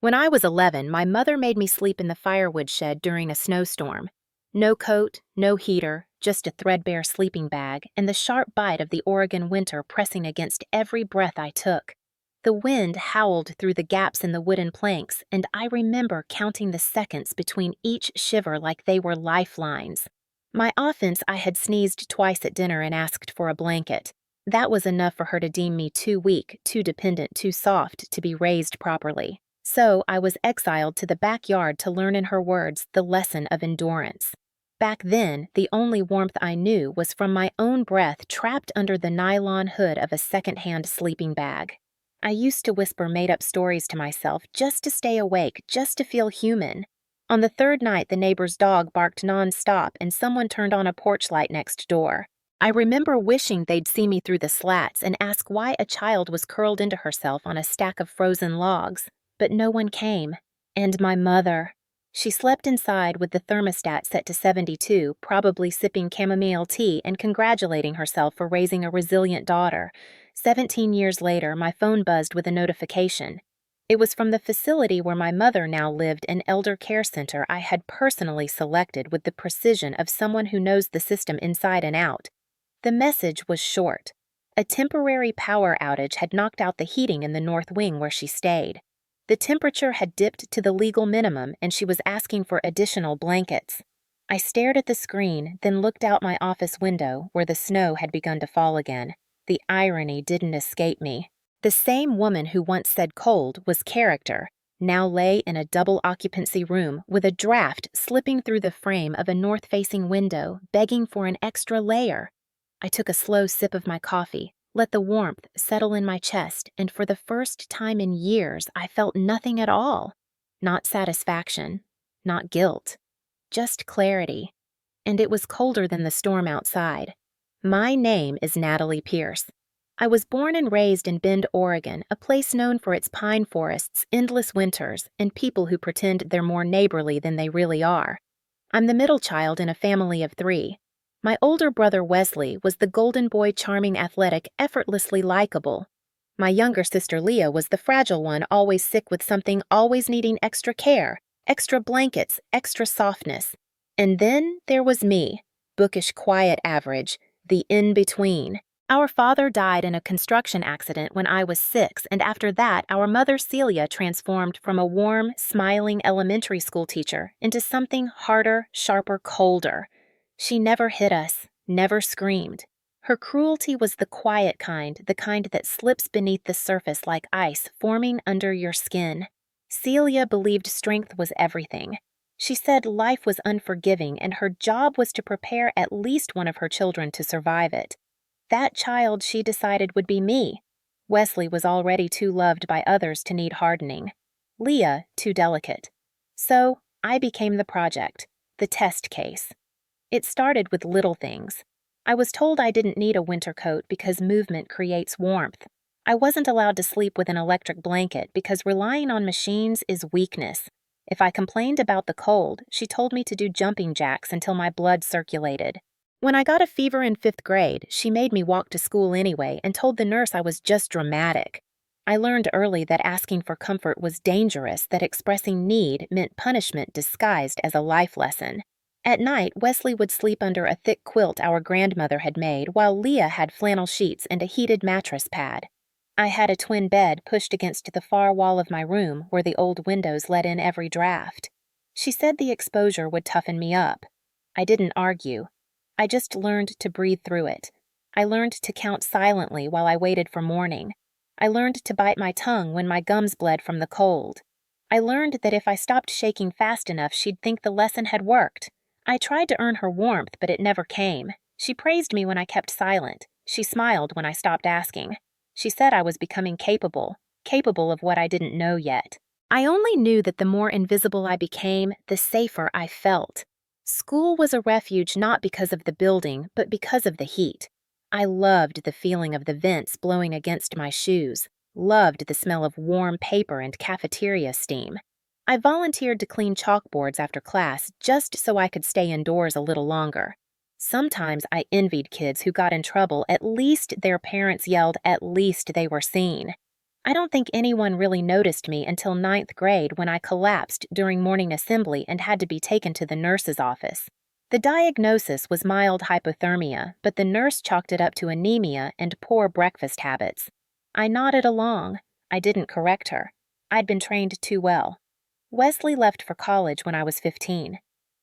When I was 11, my mother made me sleep in the firewood shed during a snowstorm. No coat, no heater, just a threadbare sleeping bag, and the sharp bite of the Oregon winter pressing against every breath I took. The wind howled through the gaps in the wooden planks, and I remember counting the seconds between each shiver like they were lifelines. My offense, I had sneezed twice at dinner and asked for a blanket. That was enough for her to deem me too weak, too dependent, too soft to be raised properly. So I was exiled to the backyard to learn in her words the lesson of endurance. Back then, the only warmth I knew was from my own breath trapped under the nylon hood of a second-hand sleeping bag. I used to whisper made-up stories to myself just to stay awake, just to feel human. On the third night, the neighbor's dog barked non-stop and someone turned on a porch light next door. I remember wishing they'd see me through the slats and ask why a child was curled into herself on a stack of frozen logs. But no one came. And my mother. She slept inside with the thermostat set to 72, probably sipping chamomile tea and congratulating herself for raising a resilient daughter. 17 years later, my phone buzzed with a notification. It was from the facility where my mother now lived, an elder care center I had personally selected with the precision of someone who knows the system inside and out. The message was short. A temporary power outage had knocked out the heating in the north wing where she stayed. The temperature had dipped to the legal minimum and she was asking for additional blankets. I stared at the screen, then looked out my office window where the snow had begun to fall again. The irony didn't escape me. The same woman who once said cold was character, now lay in a double-occupancy room with a draft slipping through the frame of a north-facing window, begging for an extra layer. I took a slow sip of my coffee, let the warmth settle in my chest, and for the first time in years, I felt nothing at all. Not satisfaction, not guilt, just clarity. And it was colder than the storm outside. My name is Natalie Pierce. I was born and raised in Bend, Oregon, a place known for its pine forests, endless winters, and people who pretend they're more neighborly than they really are. I'm the middle child in a family of 3. My older brother Wesley was the golden boy, charming, athletic, effortlessly likable. My younger sister Leah was the fragile one, always sick with something, always needing extra care, extra blankets, extra softness. And then there was me, bookish, quiet, average, the in-between. Our father died in a construction accident when I was 6, and after that, our mother Celia transformed from a warm, smiling elementary school teacher into something harder, sharper, colder. She never hit us, never screamed. Her cruelty was the quiet kind, the kind that slips beneath the surface like ice forming under your skin. Celia believed strength was everything. She said life was unforgiving and her job was to prepare at least one of her children to survive it. That child she decided would be me. Wesley was already too loved by others to need hardening. Leah, too delicate. So I became the project, the test case. It started with little things. I was told I didn't need a winter coat because movement creates warmth. I wasn't allowed to sleep with an electric blanket because relying on machines is weakness. If I complained about the cold, she told me to do jumping jacks until my blood circulated. When I got a fever in 5th grade, she made me walk to school anyway and told the nurse I was just dramatic. I learned early that asking for comfort was dangerous, that expressing need meant punishment disguised as a life lesson. At night, Wesley would sleep under a thick quilt our grandmother had made, while Leah had flannel sheets and a heated mattress pad. I had a twin bed pushed against the far wall of my room where the old windows let in every draft. She said the exposure would toughen me up. I didn't argue. I just learned to breathe through it. I learned to count silently while I waited for morning. I learned to bite my tongue when my gums bled from the cold. I learned that if I stopped shaking fast enough, she'd think the lesson had worked. I tried to earn her warmth, but it never came. She praised me when I kept silent. She smiled when I stopped asking. She said I was becoming capable of what I didn't know yet. I only knew that the more invisible I became, the safer I felt. School was a refuge not because of the building, but because of the heat. I loved the feeling of the vents blowing against my shoes, loved the smell of warm paper and cafeteria steam. I volunteered to clean chalkboards after class just so I could stay indoors a little longer. Sometimes I envied kids who got in trouble. At least their parents yelled, at least they were seen. I don't think anyone really noticed me until ninth grade when I collapsed during morning assembly and had to be taken to the nurse's office. The diagnosis was mild hypothermia, but the nurse chalked it up to anemia and poor breakfast habits. I nodded along. I didn't correct her. I'd been trained too well. Wesley left for college when I was 15.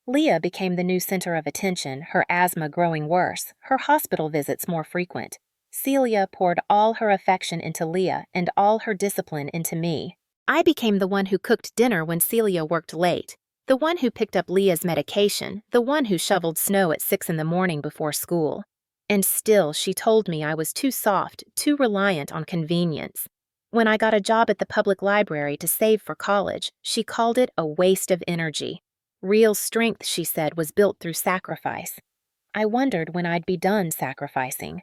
Leah became the new center of attention, her asthma growing worse, her hospital visits more frequent. Celia poured all her affection into Leah and all her discipline into me. I became the one who cooked dinner when Celia worked late, the one who picked up Leah's medication, the one who shoveled snow at 6 in the morning before school. And still she told me I was too soft, too reliant on convenience. When I got a job at the public library to save for college, she called it a waste of energy. Real strength, she said, was built through sacrifice. I wondered when I'd be done sacrificing.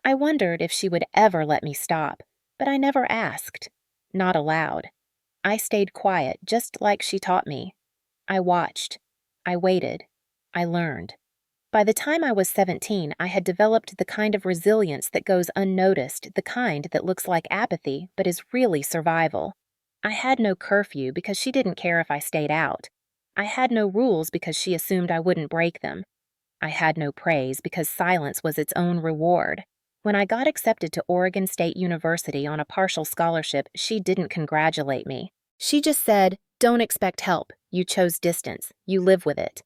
I wondered if she would ever let me stop, but I never asked. Not aloud. I stayed quiet, just like she taught me. I watched. I waited. I learned. By the time I was 17, I had developed the kind of resilience that goes unnoticed, the kind that looks like apathy but is really survival. I had no curfew because she didn't care if I stayed out. I had no rules because she assumed I wouldn't break them. I had no praise because silence was its own reward. When I got accepted to Oregon State University on a partial scholarship, she didn't congratulate me. She just said, "Don't expect help. You chose distance. You live with it."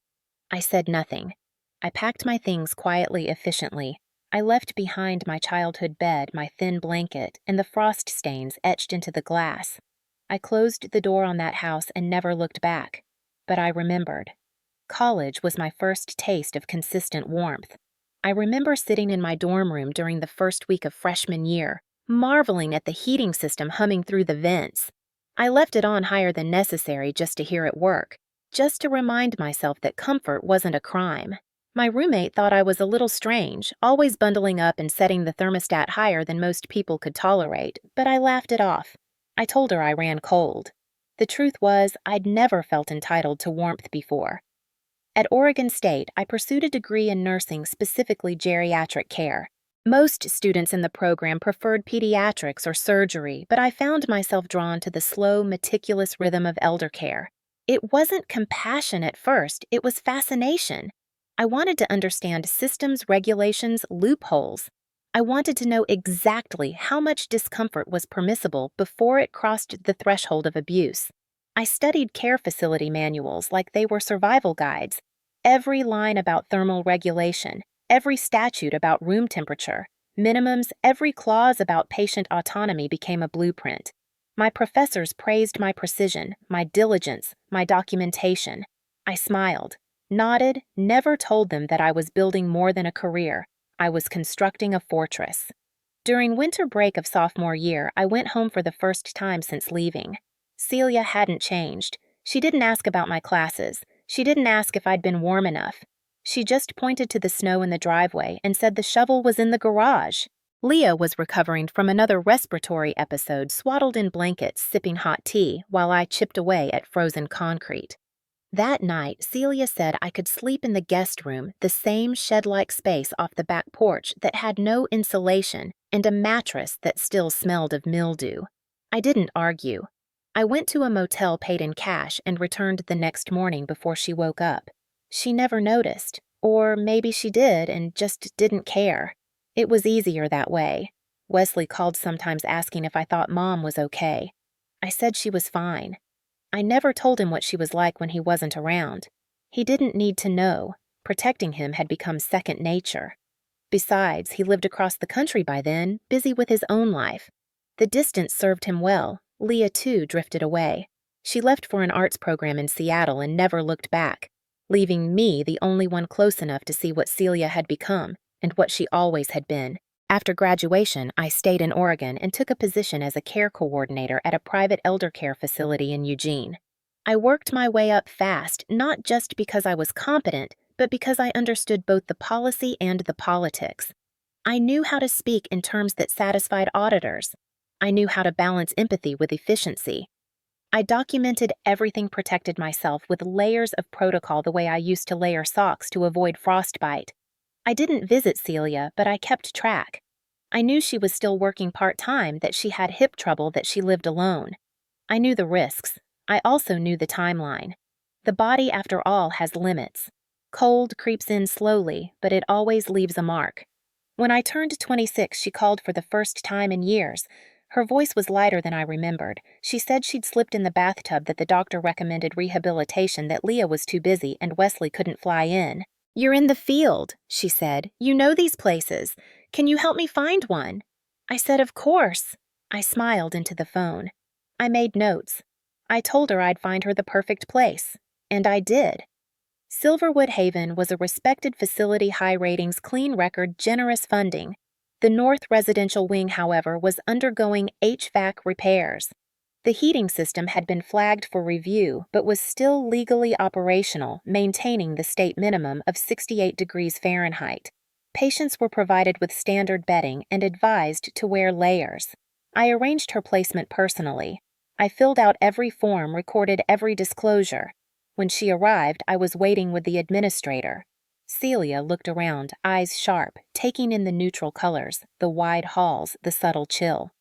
I said nothing. I packed my things quietly, efficiently. I left behind my childhood bed, my thin blanket, and the frost stains etched into the glass. I closed the door on that house and never looked back. But I remembered. College was my first taste of consistent warmth. I remember sitting in my dorm room during the first week of freshman year, marveling at the heating system humming through the vents. I left it on higher than necessary just to hear it work, just to remind myself that comfort wasn't a crime. My roommate thought I was a little strange, always bundling up and setting the thermostat higher than most people could tolerate, but I laughed it off. I told her I ran cold. The truth was, I'd never felt entitled to warmth before. At Oregon State, I pursued a degree in nursing, specifically geriatric care. Most students in the program preferred pediatrics or surgery, but I found myself drawn to the slow, meticulous rhythm of elder care. It wasn't compassion at first, it was fascination. I wanted to understand systems, regulations, loopholes. I wanted to know exactly how much discomfort was permissible before it crossed the threshold of abuse. I studied care facility manuals like they were survival guides. Every line about thermal regulation, every statute about room temperature, minimums, every clause about patient autonomy became a blueprint. My professors praised my precision, my diligence, my documentation. I smiled, nodded, never told them that I was building more than a career. I was constructing a fortress. During winter break of sophomore year, I went home for the first time since leaving. Celia hadn't changed. She didn't ask about my classes. She didn't ask if I'd been warm enough. She just pointed to the snow in the driveway and said the shovel was in the garage. Leah was recovering from another respiratory episode, swaddled in blankets, sipping hot tea, while I chipped away at frozen concrete. That night, Celia said I could sleep in the guest room, the same shed-like space off the back porch that had no insulation and a mattress that still smelled of mildew. I didn't argue. I went to a motel paid in cash and returned the next morning before she woke up. She never noticed, or maybe she did and just didn't care. It was easier that way. Wesley called sometimes asking if I thought Mom was okay. I said she was fine. I never told him what she was like when he wasn't around. He didn't need to know. Protecting him had become second nature. Besides, he lived across the country by then, busy with his own life. The distance served him well. Leah, too, drifted away. She left for an arts program in Seattle and never looked back, leaving me the only one close enough to see what Celia had become and what she always had been. After graduation, I stayed in Oregon and took a position as a care coordinator at a private elder care facility in Eugene. I worked my way up fast, not just because I was competent, but because I understood both the policy and the politics. I knew how to speak in terms that satisfied auditors. I knew how to balance empathy with efficiency. I documented everything, protected myself with layers of protocol the way I used to layer socks to avoid frostbite. I didn't visit Celia, but I kept track. I knew she was still working part-time, that she had hip trouble, that she lived alone. I knew the risks. I also knew the timeline. The body, after all, has limits. Cold creeps in slowly, but it always leaves a mark. When I turned 26, she called for the first time in years. Her voice was lighter than I remembered. She said she'd slipped in the bathtub, that the doctor recommended rehabilitation, that Leah was too busy and Wesley couldn't fly in. "You're in the field," she said. "You know these places. Can you help me find one?" I said, "Of course." I smiled into the phone. I made notes. I told her I'd find her the perfect place. And I did. Silverwood Haven was a respected facility, high ratings, clean record, generous funding. The North Residential Wing, however, was undergoing HVAC repairs. The heating system had been flagged for review, but was still legally operational, maintaining the state minimum of 68 degrees Fahrenheit. Patients were provided with standard bedding and advised to wear layers. I arranged her placement personally. I filled out every form, recorded every disclosure. When she arrived, I was waiting with the administrator. Celia looked around, eyes sharp, taking in the neutral colors, the wide halls, the subtle chill.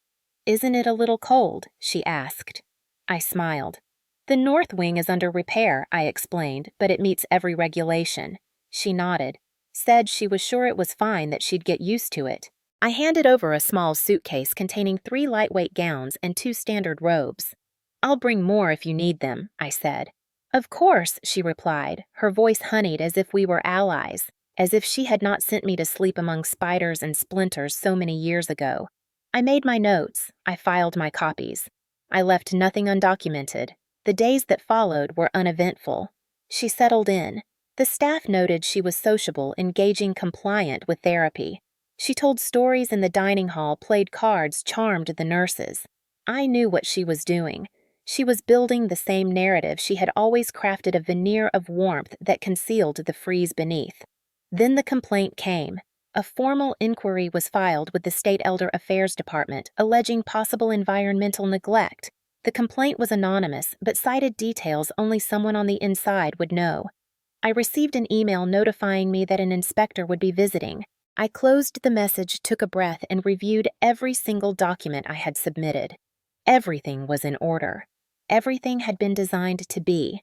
"Isn't it a little cold?" she asked. I smiled. "The north wing is under repair," I explained, "but it meets every regulation." She nodded, said she was sure it was fine, that she'd get used to it. I handed over a small suitcase containing 3 lightweight gowns and 2 standard robes. "I'll bring more if you need them," I said. "Of course," she replied, her voice honeyed, as if we were allies, as if she had not sent me to sleep among spiders and splinters so many years ago. I made my notes. I filed my copies. I left nothing undocumented. The days that followed were uneventful. She settled in. The staff noted she was sociable, engaging, compliant with therapy. She told stories in the dining hall, played cards, charmed the nurses. I knew what she was doing. She was building the same narrative. She had always crafted a veneer of warmth that concealed the freeze beneath. Then the complaint came. A formal inquiry was filed with the State Elder Affairs Department, alleging possible environmental neglect. The complaint was anonymous, but cited details only someone on the inside would know. I received an email notifying me that an inspector would be visiting. I closed the message, took a breath, and reviewed every single document I had submitted. Everything was in order. Everything had been designed to be.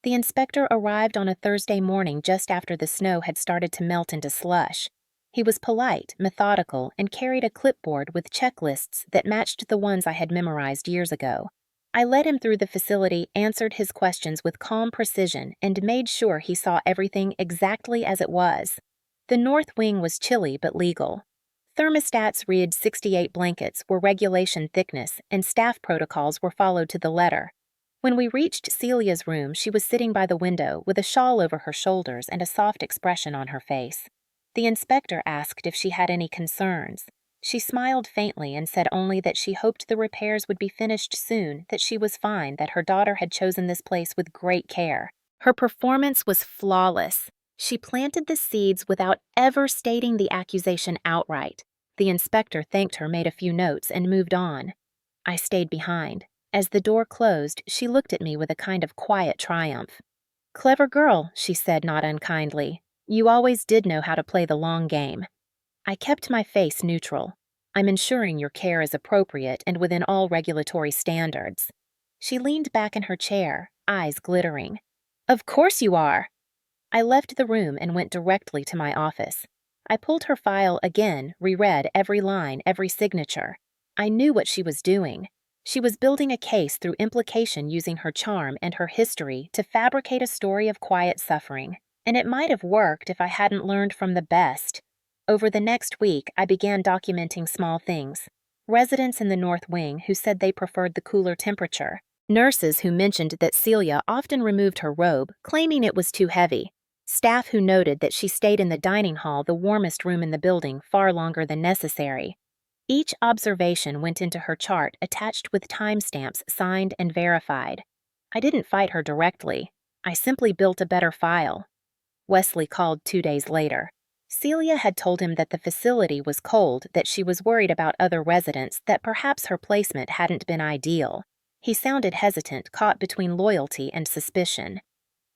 The inspector arrived on a Thursday morning just after the snow had started to melt into slush. He was polite, methodical, and carried a clipboard with checklists that matched the ones I had memorized years ago. I led him through the facility, answered his questions with calm precision, and made sure he saw everything exactly as it was. The north wing was chilly but legal. Thermostats read 68 blankets were regulation thickness, and staff protocols were followed to the letter. When we reached Celia's room, she was sitting by the window with a shawl over her shoulders and a soft expression on her face. The inspector asked if she had any concerns. She smiled faintly and said only that she hoped the repairs would be finished soon, that she was fine, that her daughter had chosen this place with great care. Her performance was flawless. She planted the seeds without ever stating the accusation outright. The inspector thanked her, made a few notes, and moved on. I stayed behind. As the door closed, she looked at me with a kind of quiet triumph. "Clever girl," she said, not unkindly. "You always did know how to play the long game." I kept my face neutral. "I'm ensuring your care is appropriate and within all regulatory standards." She leaned back in her chair, eyes glittering. "Of course you are." I left the room and went directly to my office. I pulled her file again, reread every line, every signature. I knew what she was doing. She was building a case through implication, using her charm and her history to fabricate a story of quiet suffering. And it might have worked if I hadn't learned from the best. Over the next week, I began documenting small things. Residents in the North Wing who said they preferred the cooler temperature. Nurses who mentioned that Celia often removed her robe, claiming it was too heavy. Staff who noted that she stayed in the dining hall, the warmest room in the building, far longer than necessary. Each observation went into her chart, attached with timestamps, signed and verified. I didn't fight her directly. I simply built a better file. Wesley called 2 days later. Celia had told him that the facility was cold, that she was worried about other residents, that perhaps her placement hadn't been ideal. He sounded hesitant, caught between loyalty and suspicion.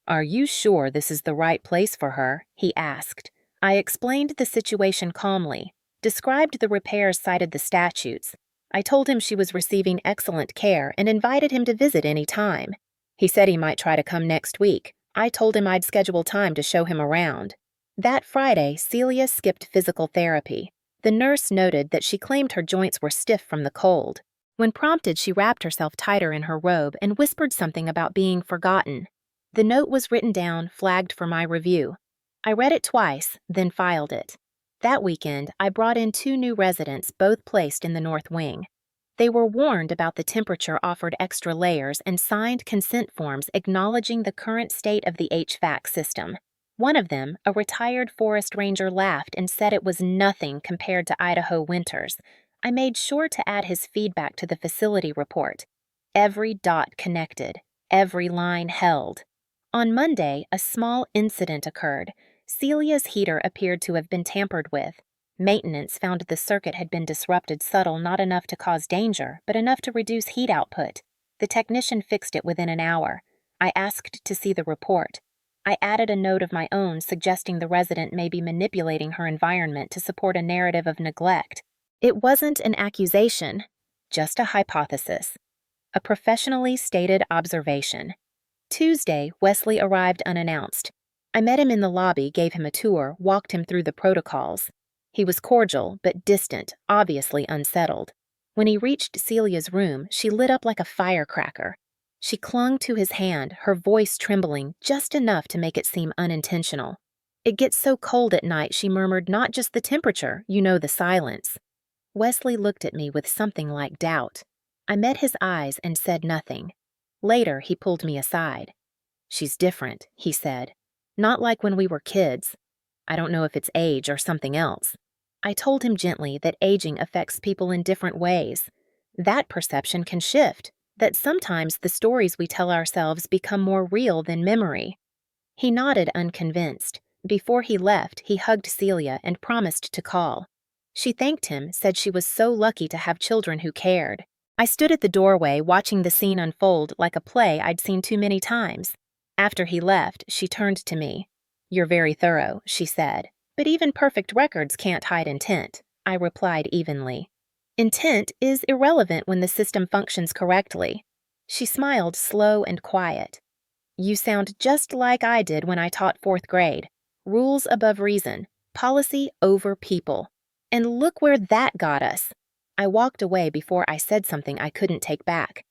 "Are you sure this is the right place for her?" he asked. I explained the situation calmly. described the repairs, cited the statutes. I told him she was receiving excellent care and invited him to visit any time. He said he might try to come next week. I told him I'd schedule time to show him around. That Friday, Celia skipped physical therapy. The nurse noted that she claimed her joints were stiff from the cold. When prompted, she wrapped herself tighter in her robe and whispered something about being forgotten. The note was written down, flagged for my review. I read it twice, then filed it. That weekend, I brought in 2 new residents, both placed in the north wing. They were warned about the temperature, offered extra layers, and signed consent forms acknowledging the current state of the HVAC system. One of them, a retired forest ranger, laughed and said it was nothing compared to Idaho winters. I made sure to add his feedback to the facility report. Every dot connected, every line held. On Monday, a small incident occurred. Celia's heater appeared to have been tampered with. Maintenance found the circuit had been disrupted, subtle, not enough to cause danger, but enough to reduce heat output. The technician fixed it within an hour. I asked to see the report. I added a note of my own suggesting the resident may be manipulating her environment to support a narrative of neglect. It wasn't an accusation, just a hypothesis. A professionally stated observation. Tuesday, Wesley arrived unannounced. I met him in the lobby, gave him a tour, walked him through the protocols. He was cordial, but distant, obviously unsettled. When he reached Celia's room, she lit up like a firecracker. She clung to his hand, her voice trembling just enough to make it seem unintentional. "It gets so cold at night," she murmured, "not just the temperature, you know, the silence." Wesley looked at me with something like doubt. I met his eyes and said nothing. Later, he pulled me aside. "She's different," he said. "Not like when we were kids. I don't know if it's age or something else." I told him gently that aging affects people in different ways. That perception can shift, that sometimes the stories we tell ourselves become more real than memory. He nodded, unconvinced. Before he left, he hugged Celia and promised to call. She thanked him, said she was so lucky to have children who cared. I stood at the doorway, watching the scene unfold like a play I'd seen too many times. After he left, she turned to me. "You're very thorough," she said. "But even perfect records can't hide intent," I replied evenly. "Intent is irrelevant when the system functions correctly." She smiled, slow and quiet. "You sound just like I did when I taught 4th grade. Rules above reason, policy over people. And look where that got us." I walked away before I said something I couldn't take back.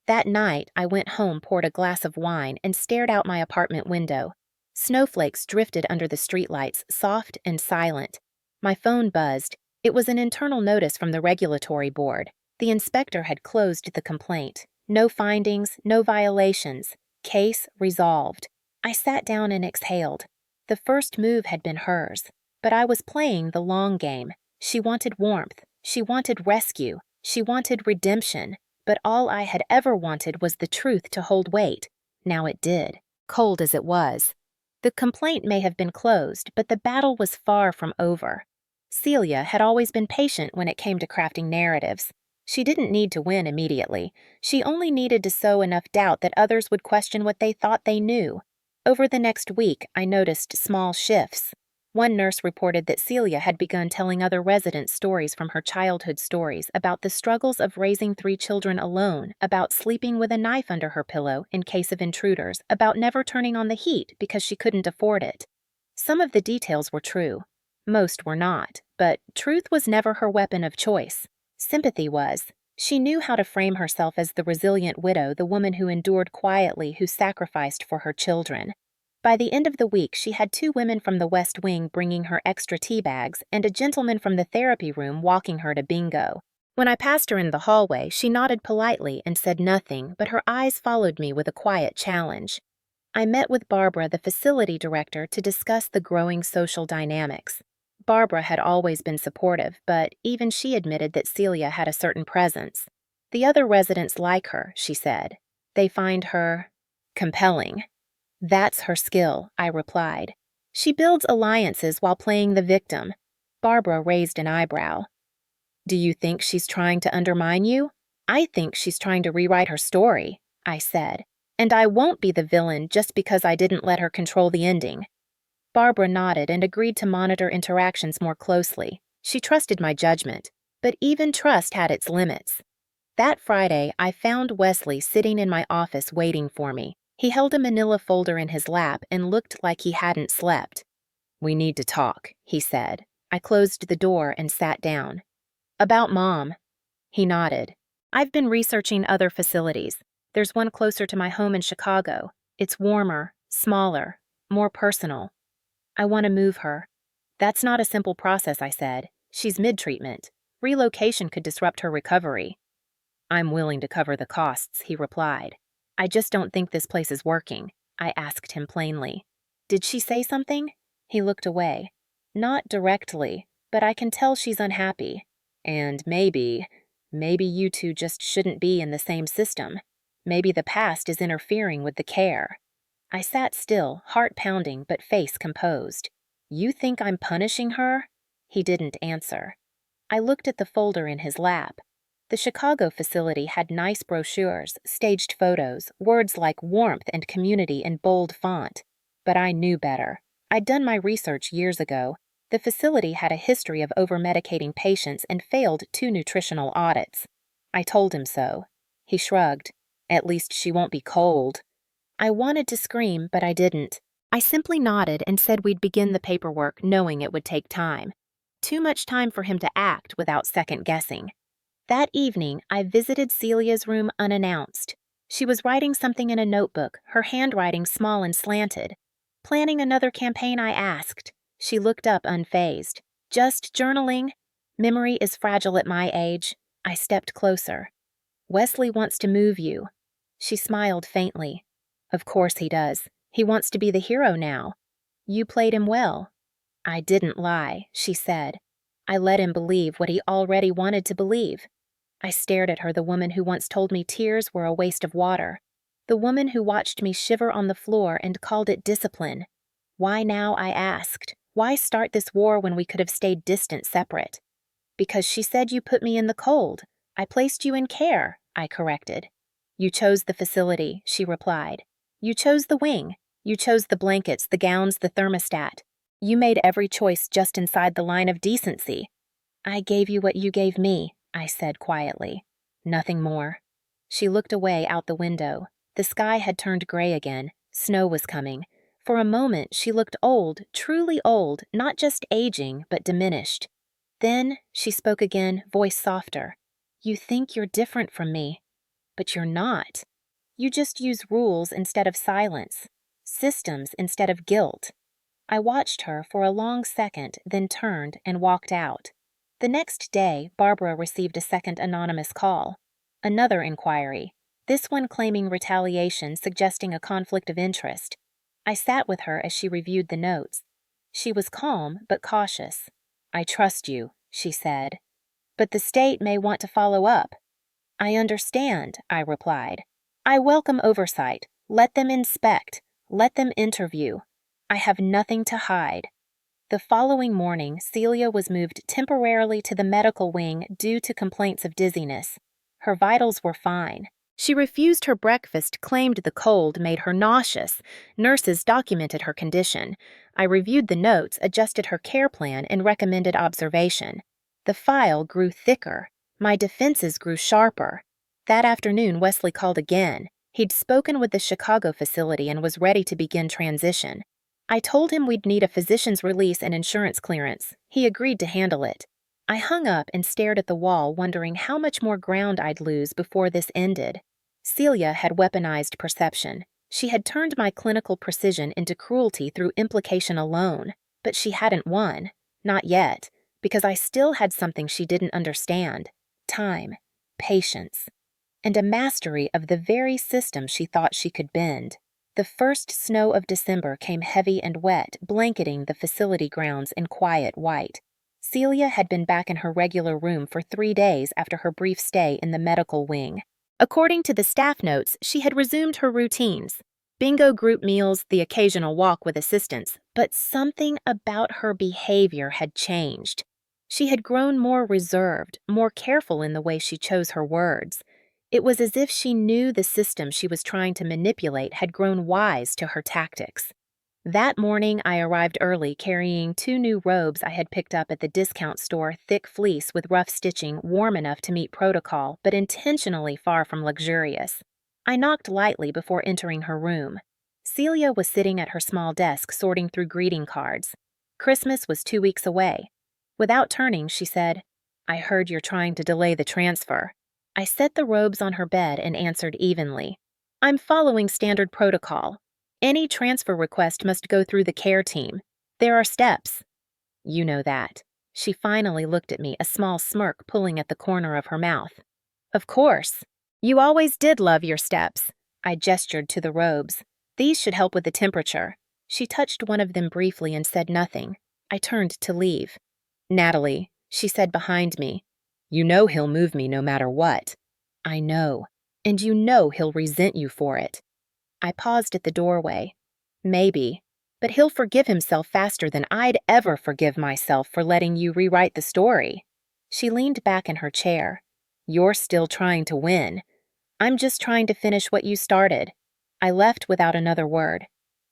That night, I went home, poured a glass of wine, and stared out my apartment window. Snowflakes drifted under the streetlights, soft and silent. My phone buzzed. It was an internal notice from the regulatory board. The inspector had closed the complaint. No findings, no violations. Case resolved. I sat down and exhaled. The first move had been hers, but I was playing the long game. She wanted warmth. She wanted rescue. She wanted redemption. But all I had ever wanted was the truth to hold weight. Now it did, cold as it was. The complaint may have been closed, but the battle was far from over. Celia had always been patient when it came to crafting narratives. She didn't need to win immediately. She only needed to sow enough doubt that others would question what they thought they knew. Over the next week, I noticed small shifts. One nurse reported that Celia had begun telling other residents stories from her childhood stories about the struggles of raising 3 children alone, about sleeping with a knife under her pillow in case of intruders, about never turning on the heat because she couldn't afford it. Some of the details were true. Most were not, but truth was never her weapon of choice. Sympathy was. She knew how to frame herself as the resilient widow, the woman who endured quietly, who sacrificed for her children. By the end of the week, she had 2 women from the West Wing bringing her extra tea bags and a gentleman from the therapy room walking her to bingo. When I passed her in the hallway, she nodded politely and said nothing, but her eyes followed me with a quiet challenge. I met with Barbara, the facility director, to discuss the growing social dynamics. Barbara had always been supportive, but even she admitted that Celia had a certain presence. "The other residents like her," she said. "They find her compelling." "That's her skill," I replied. "She builds alliances while playing the victim." Barbara raised an eyebrow. "Do you think she's trying to undermine you?" "I think she's trying to rewrite her story," I said. "And I won't be the villain just because I didn't let her control the ending." Barbara nodded and agreed to monitor interactions more closely. She trusted my judgment, but even trust had its limits. That Friday, I found Wesley sitting in my office waiting for me. He held a manila folder in his lap and looked like he hadn't slept. "We need to talk," he said. I closed the door and sat down. "About Mom." He nodded. "I've been researching other facilities. There's one closer to my home in Chicago. It's warmer, smaller, more personal. I want to move her." "That's not a simple process," I said. "She's mid-treatment. Relocation could disrupt her recovery." "I'm willing to cover the costs," he replied. "I just don't think this place is working," I asked him plainly. "Did she say something?" He looked away. "Not directly, but I can tell she's unhappy. And maybe you two just shouldn't be in the same system. Maybe the past is interfering with the care." I sat still, heart pounding but face composed. "You think I'm punishing her?" He didn't answer. I looked at the folder in his lap. The Chicago facility had nice brochures, staged photos, words like warmth and community in bold font. But I knew better. I'd done my research years ago. The facility had a history of over-medicating patients and failed 2 nutritional audits. I told him so. He shrugged. "At least she won't be cold." I wanted to scream, but I didn't. I simply nodded and said we'd begin the paperwork, knowing it would take time. Too much time for him to act without second-guessing. That evening, I visited Celia's room unannounced. She was writing something in a notebook, her handwriting small and slanted. "Planning another campaign?" I asked. She looked up unfazed. "Just journaling. Memory is fragile at my age." I stepped closer. "Wesley wants to move you." She smiled faintly. "Of course he does. He wants to be the hero now. You played him well." "I didn't lie," she said. "I let him believe what he already wanted to believe." I stared at her, the woman who once told me tears were a waste of water. The woman who watched me shiver on the floor and called it discipline. Why now, I asked. Why start this war when we could have stayed distant, separate? "Because she said you put me in the cold. I placed you in care," I corrected. "You chose the facility," she replied. "You chose the wing. You chose the blankets, the gowns, the thermostat. You made every choice just inside the line of decency." "I gave you what you gave me," I said quietly. "Nothing more." She looked away out the window. The sky had turned gray again. Snow was coming. For a moment, she looked old, truly old, not just aging, but diminished. Then she spoke again, voice softer. "You think you're different from me, but you're not. You just use rules instead of silence, systems instead of guilt." I watched her for a long second, then turned and walked out. The next day, Barbara received a second anonymous call. Another inquiry, this one claiming retaliation, suggesting a conflict of interest. I sat with her as she reviewed the notes. She was calm but cautious. "I trust you," she said. "But the state may want to follow up." "I understand," I replied. "I welcome oversight. Let them inspect. Let them interview. I have nothing to hide." The following morning, Celia was moved temporarily to the medical wing due to complaints of dizziness. Her vitals were fine. She refused her breakfast, claimed the cold made her nauseous. Nurses documented her condition. I reviewed the notes, adjusted her care plan, and recommended observation. The file grew thicker. My defenses grew sharper. That afternoon, Wesley called again. He'd spoken with the Chicago facility and was ready to begin transition. I told him we'd need a physician's release and insurance clearance. He agreed to handle it. I hung up and stared at the wall, wondering how much more ground I'd lose before this ended. Celia had weaponized perception. She had turned my clinical precision into cruelty through implication alone. But she hadn't won. Not yet, because I still had something she didn't understand. Time, patience, and a mastery of the very system she thought she could bend. The first snow of December came heavy and wet, blanketing the facility grounds in quiet white. Celia had been back in her regular room for 3 days after her brief stay in the medical wing. According to the staff notes, she had resumed her routines. Bingo group meals, the occasional walk with assistants, but something about her behavior had changed. She had grown more reserved, more careful in the way she chose her words. It was as if she knew the system she was trying to manipulate had grown wise to her tactics. That morning, I arrived early carrying 2 new robes I had picked up at the discount store, thick fleece with rough stitching, warm enough to meet protocol, but intentionally far from luxurious. I knocked lightly before entering her room. Celia was sitting at her small desk sorting through greeting cards. Christmas was 2 weeks away. Without turning, she said, "I heard you're trying to delay the transfer." I set the robes on her bed and answered evenly, "I'm following standard protocol. Any transfer request must go through the care team. There are steps." "You know that." She finally looked at me, a small smirk pulling at the corner of her mouth. "Of course. You always did love your steps." I gestured to the robes. "These should help with the temperature." She touched one of them briefly and said nothing. I turned to leave. "Natalie," she said behind me, "you know he'll move me no matter what." "I know. And you know he'll resent you for it." I paused at the doorway. "Maybe, but he'll forgive himself faster than I'd ever forgive myself for letting you rewrite the story." She leaned back in her chair. "You're still trying to win. I'm just trying to finish what you started." I left without another word.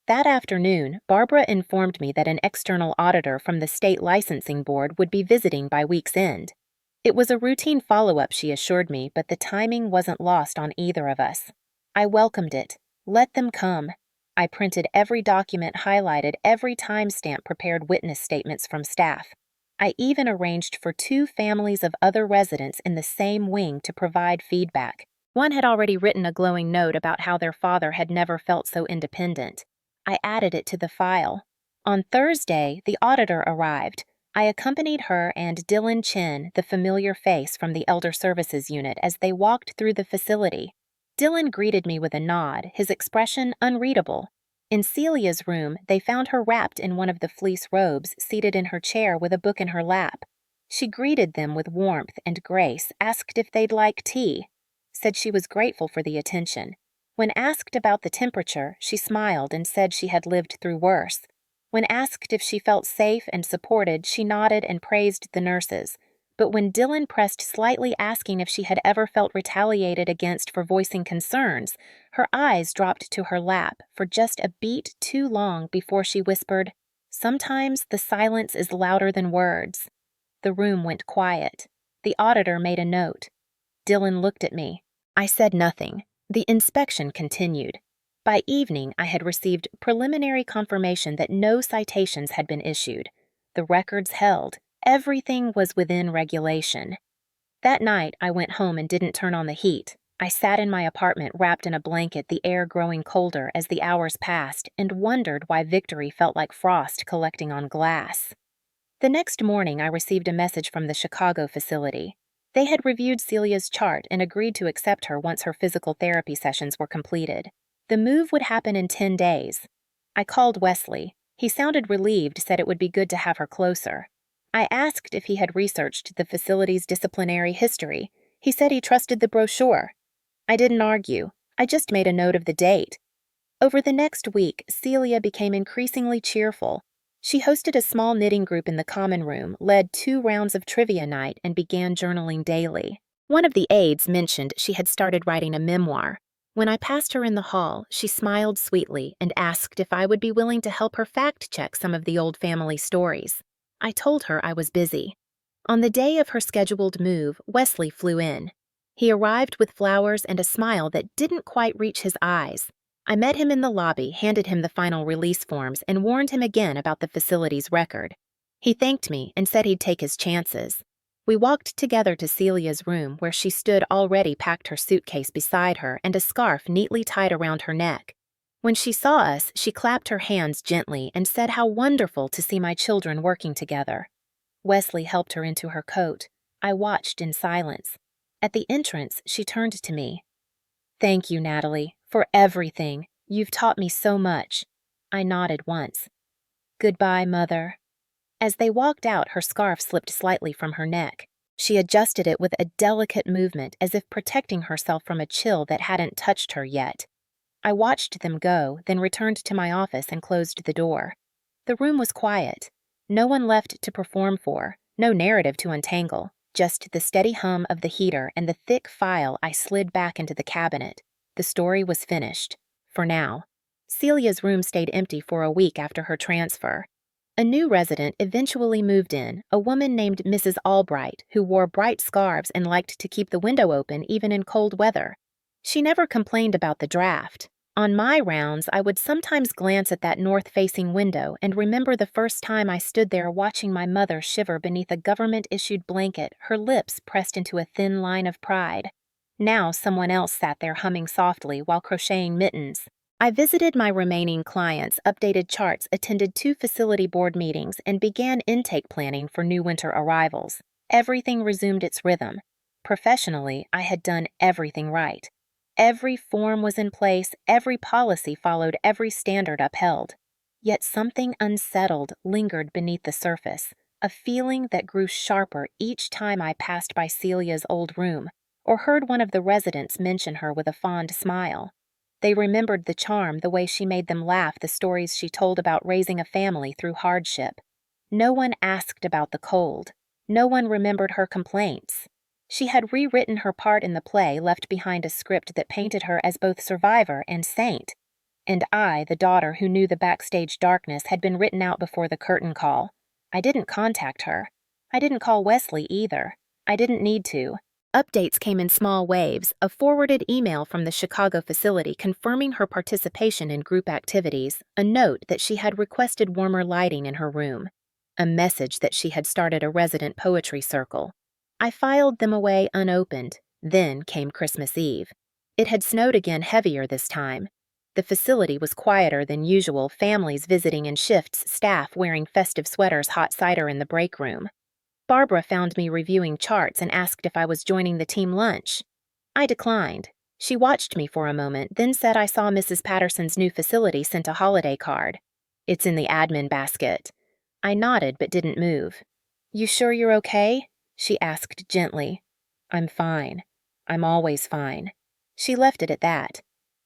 That afternoon, Barbara informed me that an external auditor from the state licensing board would be visiting by week's end. It was a routine follow-up, she assured me, but the timing wasn't lost on either of us. I welcomed it. Let them come. I printed every document, highlighted every timestamp, prepared witness statements from staff. I even arranged for 2 families of other residents in the same wing to provide feedback. One had already written a glowing note about how their father had never felt so independent. I added it to the file. On Thursday, the auditor arrived. I accompanied her and Dylan Chin, the familiar face from the Elder Services Unit, as they walked through the facility. Dylan greeted me with a nod, his expression unreadable. In Celia's room, they found her wrapped in one of the fleece robes, seated in her chair with a book in her lap. She greeted them with warmth and grace, asked if they'd like tea, said she was grateful for the attention. When asked about the temperature, she smiled and said she had lived through worse. When asked if she felt safe and supported, she nodded and praised the nurses. But when Dylan pressed slightly, asking if she had ever felt retaliated against for voicing concerns, her eyes dropped to her lap for just a beat too long before she whispered, "Sometimes the silence is louder than words." The room went quiet. The auditor made a note. Dylan looked at me. I said nothing. The inspection continued. By evening, I had received preliminary confirmation that no citations had been issued. The records held. Everything was within regulation. That night, I went home and didn't turn on the heat. I sat in my apartment wrapped in a blanket, the air growing colder as the hours passed, and wondered why victory felt like frost collecting on glass. The next morning, I received a message from the Chicago facility. They had reviewed Celia's chart and agreed to accept her once her physical therapy sessions were completed. The move would happen in 10 days. I called Wesley. He sounded relieved, said it would be good to have her closer. I asked if he had researched the facility's disciplinary history. He said he trusted the brochure. I didn't argue. I just made a note of the date. Over the next week, Celia became increasingly cheerful. She hosted a small knitting group in the common room, led 2 rounds of trivia night, and began journaling daily. One of the aides mentioned she had started writing a memoir. When I passed her in the hall, she smiled sweetly and asked if I would be willing to help her fact-check some of the old family stories. I told her I was busy. On the day of her scheduled move, Wesley flew in. He arrived with flowers and a smile that didn't quite reach his eyes. I met him in the lobby, handed him the final release forms, and warned him again about the facility's record. He thanked me and said he'd take his chances. We walked together to Celia's room, where she stood already packed her suitcase beside her and a scarf neatly tied around her neck. When she saw us, she clapped her hands gently and said how wonderful to see my children working together. Wesley helped her into her coat. I watched in silence. At the entrance, she turned to me. "Thank you, Natalie, for everything. You've taught me so much." I nodded once. "Goodbye, Mother." As they walked out, her scarf slipped slightly from her neck. She adjusted it with a delicate movement, as if protecting herself from a chill that hadn't touched her yet. I watched them go, then returned to my office and closed the door. The room was quiet. No one left to perform for, no narrative to untangle, just the steady hum of the heater and the thick file I slid back into the cabinet. The story was finished. For now. Celia's room stayed empty for a week after her transfer. A new resident eventually moved in, a woman named Mrs. Albright, who wore bright scarves and liked to keep the window open even in cold weather. She never complained about the draft. On my rounds, I would sometimes glance at that north-facing window and remember the first time I stood there watching my mother shiver beneath a government-issued blanket, her lips pressed into a thin line of pride. Now someone else sat there humming softly while crocheting mittens. I visited my remaining clients, updated charts, attended 2 facility board meetings, and began intake planning for new winter arrivals. Everything resumed its rhythm. Professionally, I had done everything right. Every form was in place, every policy followed, every standard upheld. Yet something unsettled lingered beneath the surface, a feeling that grew sharper each time I passed by Celia's old room, or heard one of the residents mention her with a fond smile. They remembered the charm, the way she made them laugh, the stories she told about raising a family through hardship. No one asked about the cold. No one remembered her complaints. She had rewritten her part in the play, left behind a script that painted her as both survivor and saint. And I, the daughter who knew the backstage darkness, had been written out before the curtain call. I didn't contact her. I didn't call Wesley either. I didn't need to. Updates came in small waves, a forwarded email from the Chicago facility confirming her participation in group activities, a note that she had requested warmer lighting in her room, a message that she had started a resident poetry circle. I filed them away unopened. Then came Christmas Eve. It had snowed again, heavier this time. The facility was quieter than usual, families visiting in shifts, staff wearing festive sweaters, hot cider in the break room. Barbara found me reviewing charts and asked if I was joining the team lunch. I declined. She watched me for a moment, then said I saw Mrs. Patterson's new facility sent a holiday card. It's in the admin basket. I nodded but didn't move. You sure you're okay? She asked gently. I'm fine. I'm always fine. She left it at that.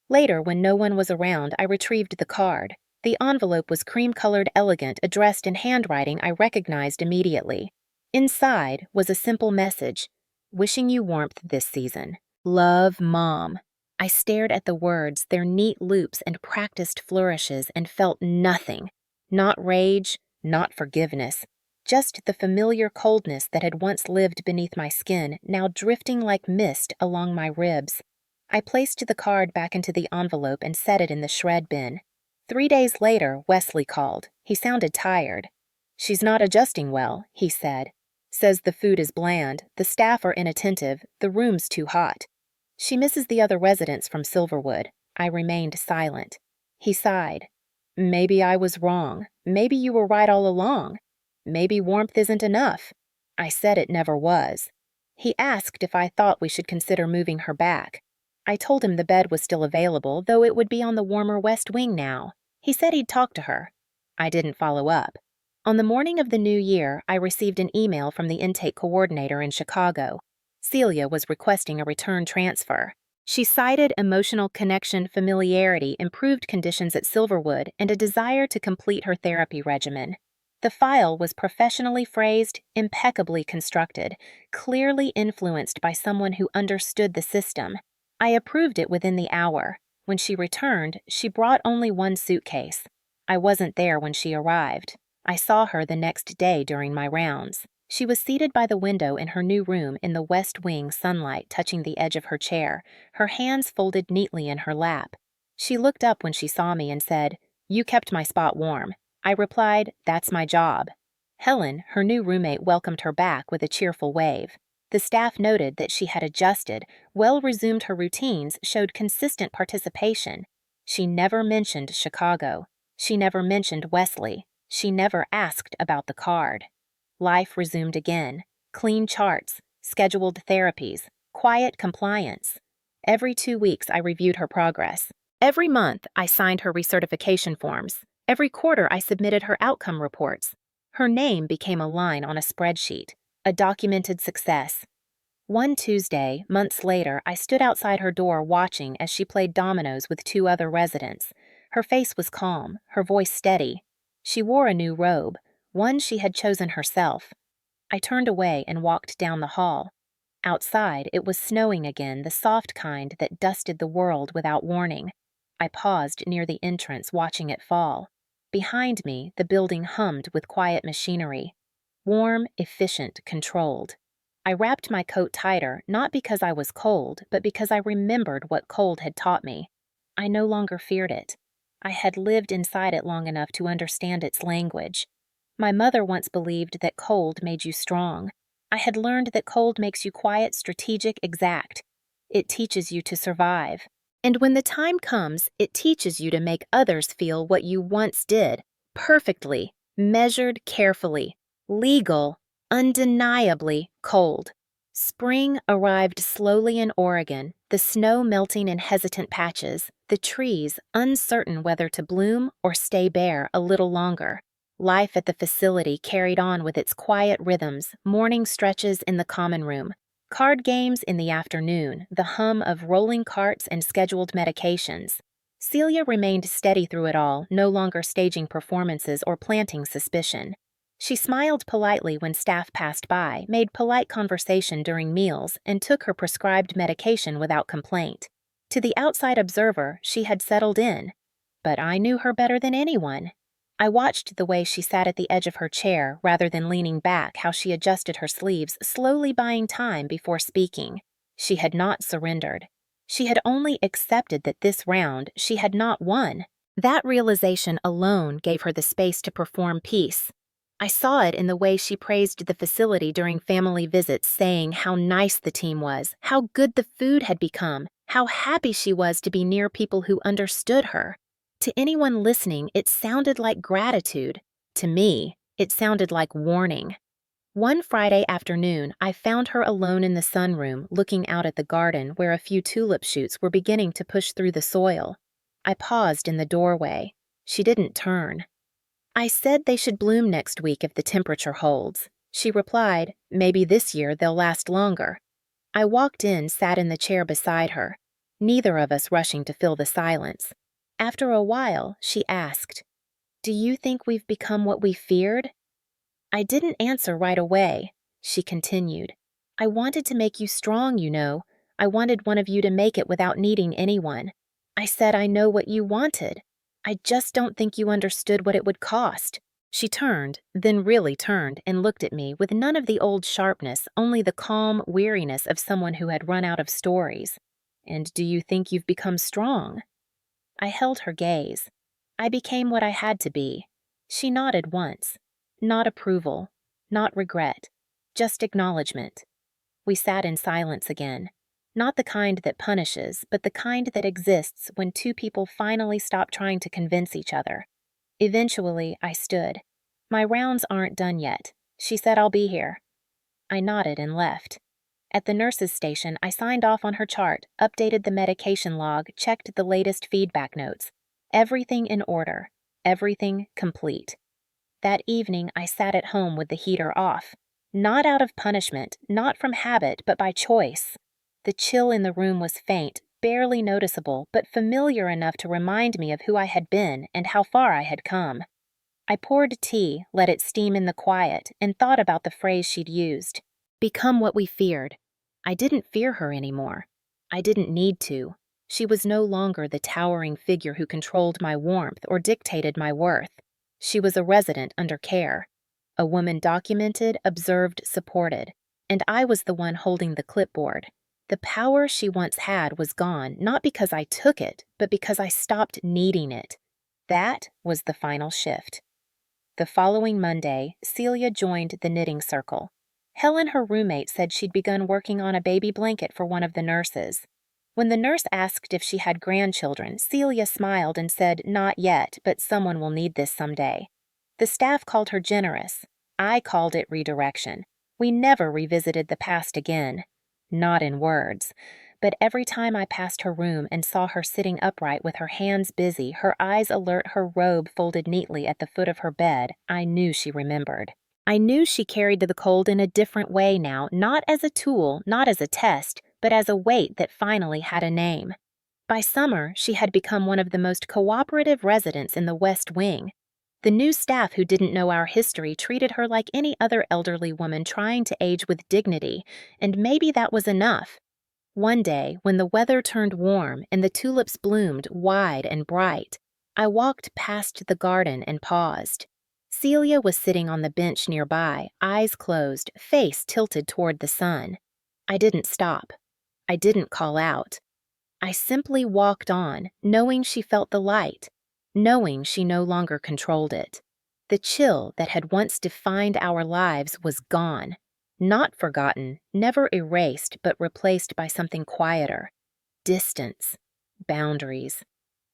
Later, when no one was around, I retrieved the card. The envelope was cream-colored, elegant, addressed in handwriting I recognized immediately. Inside was a simple message, wishing you warmth this season. Love, Mom. I stared at the words, their neat loops and practiced flourishes, and felt nothing. Not rage, not forgiveness. Just the familiar coldness that had once lived beneath my skin, now drifting like mist along my ribs. I placed the card back into the envelope and set it in the shred bin. 3 days later, Wesley called. He sounded tired. She's not adjusting well, he said. Says the food is bland, the staff are inattentive, the room's too hot. She misses the other residents from Silverwood. I remained silent. He sighed. Maybe I was wrong. Maybe you were right all along. Maybe warmth isn't enough. I said it never was. He asked if I thought we should consider moving her back. I told him the bed was still available, though it would be on the warmer west wing now. He said he'd talk to her. I didn't follow up. On the morning of the new year, I received an email from the intake coordinator in Chicago. Celia was requesting a return transfer. She cited emotional connection, familiarity, improved conditions at Silverwood, and a desire to complete her therapy regimen. The file was professionally phrased, impeccably constructed, clearly influenced by someone who understood the system. I approved it within the hour. When she returned, she brought only one suitcase. I wasn't there when she arrived. I saw her the next day during my rounds. She was seated by the window in her new room in the west wing, sunlight touching the edge of her chair, her hands folded neatly in her lap. She looked up when she saw me and said, "You kept my spot warm." I replied, "That's my job." Helen, her new roommate, welcomed her back with a cheerful wave. The staff noted that she had adjusted, resumed her routines, showed consistent participation. She never mentioned Chicago. She never mentioned Wesley. She never asked about the card. Life resumed again. Clean charts, scheduled therapies, quiet compliance. Every 2 weeks I reviewed her progress. Every month I signed her recertification forms. Every quarter I submitted her outcome reports. Her name became a line on a spreadsheet, a documented success. One Tuesday, months later, I stood outside her door watching as she played dominoes with 2 other residents. Her face was calm, her voice steady. She wore a new robe, one she had chosen herself. I turned away and walked down the hall. Outside, it was snowing again, the soft kind that dusted the world without warning. I paused near the entrance, watching it fall. Behind me, the building hummed with quiet machinery. Warm, efficient, controlled. I wrapped my coat tighter, not because I was cold, but because I remembered what cold had taught me. I no longer feared it. I had lived inside it long enough to understand its language. My mother once believed that cold made you strong. I had learned that cold makes you quiet, strategic, exact. It teaches you to survive. And when the time comes, it teaches you to make others feel what you once did, perfectly, measured carefully, legal, undeniably cold. Spring arrived slowly in Oregon, the snow melting in hesitant patches, the trees uncertain whether to bloom or stay bare a little longer. Life at the facility carried on with its quiet rhythms, morning stretches in the common room, card games in the afternoon, the hum of rolling carts and scheduled medications. Celia remained steady through it all, no longer staging performances or planting suspicion. She smiled politely when staff passed by, made polite conversation during meals, and took her prescribed medication without complaint. To the outside observer, she had settled in. But I knew her better than anyone. I watched the way she sat at the edge of her chair rather than leaning back, how she adjusted her sleeves, slowly buying time before speaking. She had not surrendered. She had only accepted that this round she had not won. That realization alone gave her the space to perform peace. I saw it in the way she praised the facility during family visits, saying how nice the team was, how good the food had become, how happy she was to be near people who understood her. To anyone listening, it sounded like gratitude. To me, it sounded like warning. One Friday afternoon, I found her alone in the sunroom, looking out at the garden where a few tulip shoots were beginning to push through the soil. I paused in the doorway. She didn't turn. I said they should bloom next week if the temperature holds. She replied, maybe this year they'll last longer. I walked in, sat in the chair beside her, neither of us rushing to fill the silence. After a while, she asked, "Do you think we've become what we feared?" I didn't answer right away. She continued, "I wanted to make you strong, you know. I wanted one of you to make it without needing anyone. I said I know what you wanted. I just don't think you understood what it would cost." She turned, then really turned, and looked at me with none of the old sharpness, only the calm weariness of someone who had run out of stories. "And do you think you've become strong?" I held her gaze. I became what I had to be. She nodded once. Not approval, not regret, just acknowledgement. We sat in silence again. Not the kind that punishes, but the kind that exists when two people finally stop trying to convince each other. Eventually, I stood. "My rounds aren't done yet." She said, "I'll be here." I nodded and left. At the nurse's station, I signed off on her chart, updated the medication log, checked the latest feedback notes. Everything in order. Everything complete. That evening, I sat at home with the heater off. Not out of punishment, not from habit, but by choice. The chill in the room was faint, barely noticeable, but familiar enough to remind me of who I had been and how far I had come. I poured tea, let it steam in the quiet, and thought about the phrase she'd used. Become what we feared. I didn't fear her anymore. I didn't need to. She was no longer the towering figure who controlled my warmth or dictated my worth. She was a resident under care. A woman documented, observed, supported. And I was the one holding the clipboard. The power she once had was gone, not because I took it, but because I stopped needing it. That was the final shift. The following Monday, Celia joined the knitting circle. Helen, her roommate, said she'd begun working on a baby blanket for one of the nurses. When the nurse asked if she had grandchildren, Celia smiled and said, "Not yet, but someone will need this someday." The staff called her generous. I called it redirection. We never revisited the past again. Not in words. But every time I passed her room and saw her sitting upright with her hands busy, her eyes alert, her robe folded neatly at the foot of her bed, I knew she remembered. I knew she carried the cold in a different way now, not as a tool, not as a test, but as a weight that finally had a name. By summer, she had become one of the most cooperative residents in the West Wing. The new staff who didn't know our history treated her like any other elderly woman trying to age with dignity, and maybe that was enough. One day, when the weather turned warm and the tulips bloomed wide and bright, I walked past the garden and paused. Celia was sitting on the bench nearby, eyes closed, face tilted toward the sun. I didn't stop. I didn't call out. I simply walked on, knowing she felt the light, knowing she no longer controlled it. The chill that had once defined our lives was gone. Not forgotten, never erased, but replaced by something quieter. Distance. Boundaries.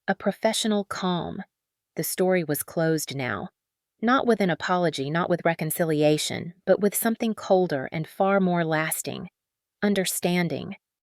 A professional calm. The story was closed now. Not with an apology, not with reconciliation, but with something colder and far more lasting. Understanding.